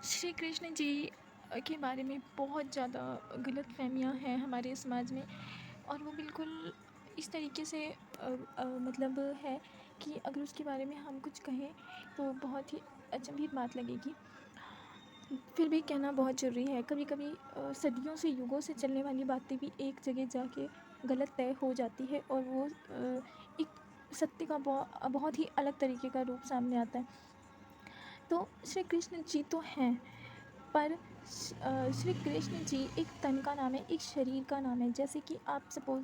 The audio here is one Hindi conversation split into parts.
श्री कृष्ण जी के बारे में बहुत ज़्यादा गलतफ़हमियाँ हैं हमारे समाज में। और वो बिल्कुल इस तरीके से मतलब है कि अगर उसके बारे में हम कुछ कहें तो बहुत ही अचंभित बात लगेगी। फिर भी कहना बहुत ज़रूरी है। कभी कभी सदियों से युगों से चलने वाली बातें भी एक जगह जाके गलत तय हो जाती है और वो एक सत्य का बहुत ही अलग तरीके का रूप सामने आता है। तो श्री कृष्ण जी तो हैं, पर श्री कृष्ण जी एक तन का नाम है, एक शरीर का नाम है। जैसे कि आप सपोज़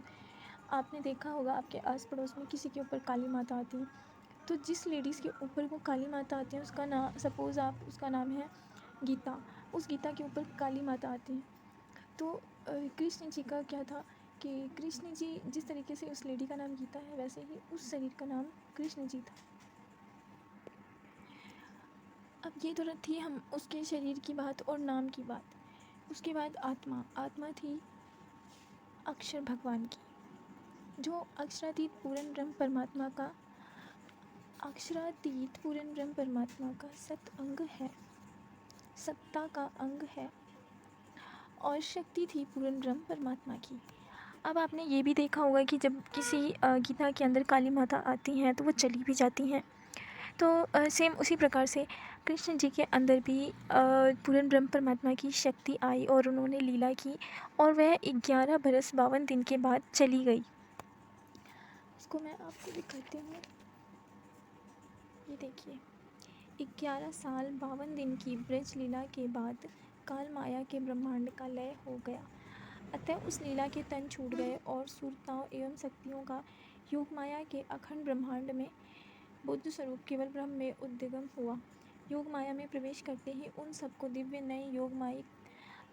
आपने देखा होगा आपके आस पड़ोस में किसी के ऊपर काली माता आती है, तो जिस लेडीज़ के ऊपर वो काली माता आती है उसका नाम, सपोज़ आप उसका नाम है गीता, उस गीता के ऊपर काली माता आती है। तो कृष्ण जी का क्या था कि कृष्ण जी जिस तरीके से उस लेडी का नाम गीता है, वैसे ही उस शरीर का नाम कृष्ण जी था। अब ये तो थी हम उसके शरीर की बात और नाम की बात। उसके बाद आत्मा थी अक्षर भगवान की, जो अक्षरातीत पूर्ण ब्रह्म परमात्मा का सत अंग है, सत्ता का अंग है। और शक्ति थी पूर्ण ब्रह्म परमात्मा की। अब आपने ये भी देखा होगा कि जब किसी गीता के अंदर काली माता आती हैं तो वो चली भी जाती हैं। तो सेम उसी प्रकार से कृष्ण जी के अंदर भी पूर्ण ब्रह्म परमात्मा की शक्ति आई और उन्होंने लीला की, और वह 11 बरस 52 दिन के बाद चली गई। इसको मैं आपको दिखाती हूँ, ये देखिए। 11 साल 52 दिन की ब्रज लीला के बाद काल माया के ब्रह्मांड का लय हो गया। अतः उस लीला के तन छूट गए और सुरताओं एवं शक्तियों का योग माया के अखंड ब्रह्मांड में बुद्ध स्वरूप केवल ब्रह्म में उद्गम हुआ। योग माया में प्रवेश करते ही उन सबको दिव्य नए योगमायिक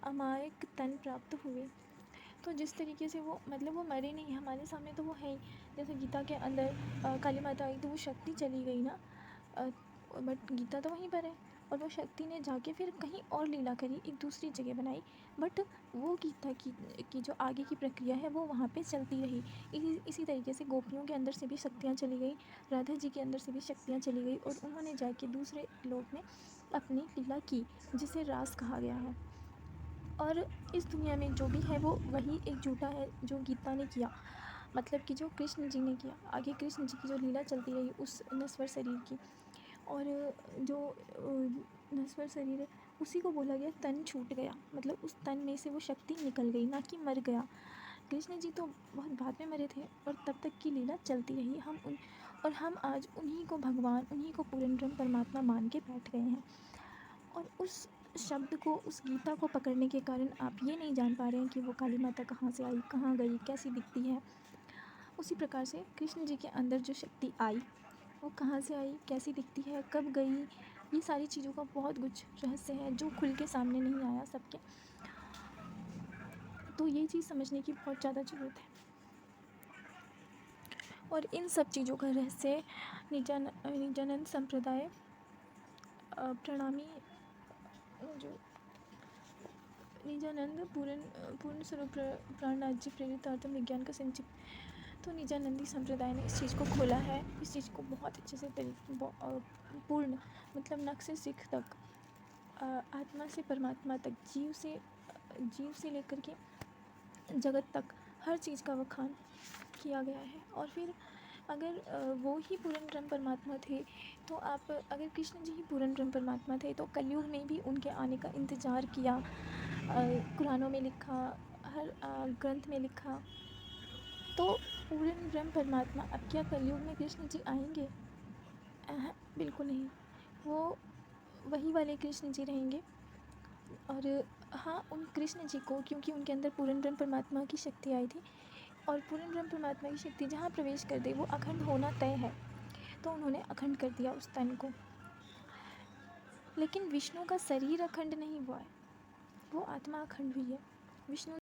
अमायिक तन प्राप्त हुए। तो जिस तरीके से वो मतलब वो मरे नहीं, हमारे सामने तो वो है ही। जैसे गीता के अंदर काली माता आई तो वो शक्ति चली गई ना, बट गीता तो वहीं पर है। और वो शक्ति ने जाके फिर कहीं और लीला करी, एक दूसरी जगह बनाई, बट वो गीता की जो आगे की प्रक्रिया है वो वहाँ पे चलती रही। इसी तरीके से गोपियों के अंदर से भी शक्तियाँ चली गई, राधा जी के अंदर से भी शक्तियाँ चली गई, और उन्होंने जाके दूसरे लोक में अपनी लीला की, जिसे रास कहा गया है। और इस दुनिया में जो भी है वो वही एक झूठा है जो गीता ने किया, मतलब कि जो कृष्ण जी ने किया। आगे कृष्ण जी की जो लीला चलती रही उस नश्वर शरीर की, और जो नश्वर शरीर है उसी को बोला गया तन छूट गया, मतलब उस तन में से वो शक्ति निकल गई, ना कि मर गया। कृष्ण जी तो बहुत बाद में मरे थे और तब तक की लीला चलती रही। हम आज उन्हीं को भगवान, उन्हीं को पूर्ण ब्रह्म परमात्मा मान के बैठ गए हैं। और उस शब्द को, उस गीता को पकड़ने के कारण आप ये नहीं जान पा रहे हैं कि वो काली माता कहाँ से आई, कहाँ गई, कैसी दिखती है। उसी प्रकार से कृष्ण जी के अंदर जो शक्ति आई वो कहाँ से आई, कैसी दिखती है, कब गई, ये सारी चीज़ों का बहुत कुछ रहस्य है जो खुल के सामने नहीं आया सबके। तो ये चीज़ समझने की बहुत ज़्यादा ज़रूरत है। और इन सब चीज़ों का रहस्य निजानंद संप्रदाय प्रणामी, जो निजानंद पूर्ण स्वरूप प्राणनाथ जी प्रेरितार्थम विज्ञान का संक्षिप्त। तो निजानंदी संप्रदाय ने इस चीज़ को खोला है, इस चीज़ को बहुत अच्छे से पूर्ण, मतलब नख से सिख तक, आत्मा से परमात्मा तक, जीव से लेकर के जगत तक हर चीज़ का वखान किया गया है। और फिर अगर वो ही पूर्ण ब्रह्म परमात्मा थे, तो आप, अगर कृष्ण जी ही पूर्ण ब्रह्म परमात्मा थे तो कलयुग में भी उनके आने का इंतज़ार किया, कुरानों में लिखा, हर ग्रंथ में लिखा। तो पूर्ण ब्रह्म परमात्मा, अब क्या कलयुग में कृष्ण जी आएंगे? बिल्कुल नहीं। वो वही वाले कृष्ण जी रहेंगे। और हाँ, उन कृष्ण जी को, क्योंकि उनके अंदर पूर्ण ब्रह्म परमात्मा की शक्ति आई थी, और पूर्ण ब्रह्म परमात्मा की शक्ति जहाँ प्रवेश कर दे वो अखंड होना तय है, तो उन्होंने अखंड कर दिया उस तन को। लेकिन विष्णु का शरीर अखंड नहीं हुआ है, वो आत्मा अखंड हुई है। विष्णु